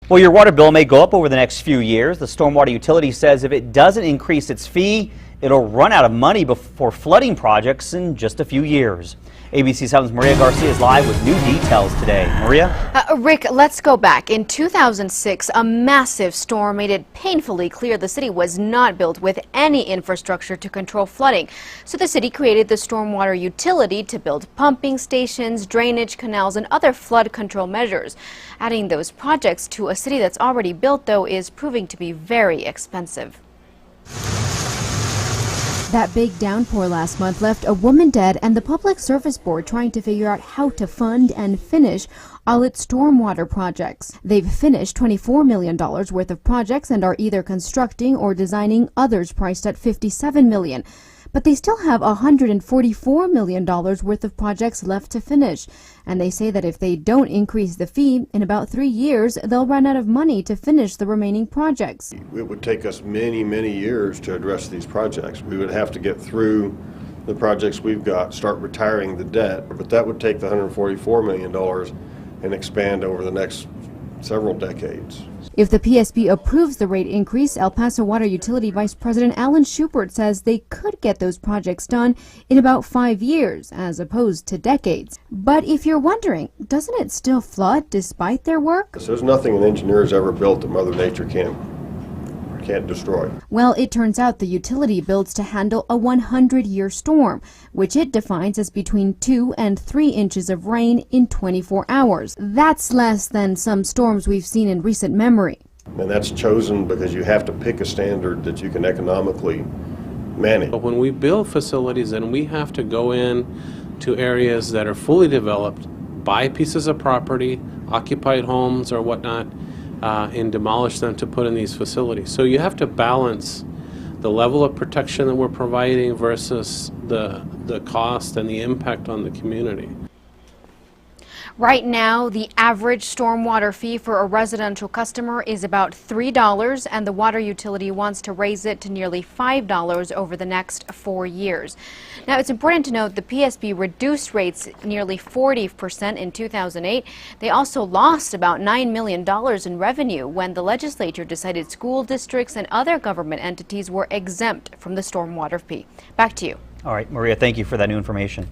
Well, your water bill may go up over the next few years. The stormwater utility says if it doesn't increase its fee, it'll run out of money for flooding projects in just a few years. ABC 7's Maria Garcia is live with new details today. Maria? Rick, let's go back. In 2006, a massive storm made it painfully clear the city was not built with any infrastructure to control flooding. So the city created the stormwater utility to build pumping stations, drainage canals, and other flood control measures. Adding those projects to a city that's already built, though, is proving to be very expensive. That big downpour last month left a woman dead and the Public Service Board trying to figure out how to fund and finish all its stormwater projects. They've finished $24 million worth of projects and are either constructing or designing others priced at $57 million. But they still have $144 million worth of projects left to finish. And they say that if they don't increase the fee, in about 3 years, they'll run out of money to finish the remaining projects. It would take us many, many years to address these projects. We would have to get through the projects we've got, start retiring the debt, but that would take the $144 million and expand over the next several decades. If the PSB approves the rate increase, El Paso Water Utility Vice President Alan Schubert says they could get those projects done in about 5 years, as opposed to decades. But if you're wondering, doesn't it still flood despite their work? So there's nothing an engineer has ever built that Mother Nature can't destroy. Well, it turns out the utility builds to handle a 100-year storm, which it defines as between 2 and 3 inches of rain in 24 hours. That's less than some storms we've seen in recent memory. And that's chosen because you have to pick a standard that you can economically manage. But when we build facilities and we have to go in to areas that are fully developed, buy pieces of property, occupied homes or whatnot, and demolish them to put in these facilities. So you have to balance the level of protection that we're providing versus the cost and the impact on the community. Right now, the average stormwater fee for a residential customer is about $3, and the water utility wants to raise it to nearly $5 over the next 4 years. Now, it's important to note the PSB reduced rates nearly 40% in 2008. They also lost about $9 million in revenue when the legislature decided school districts and other government entities were exempt from the stormwater fee. Back to you. All right, Maria, thank you for that new information.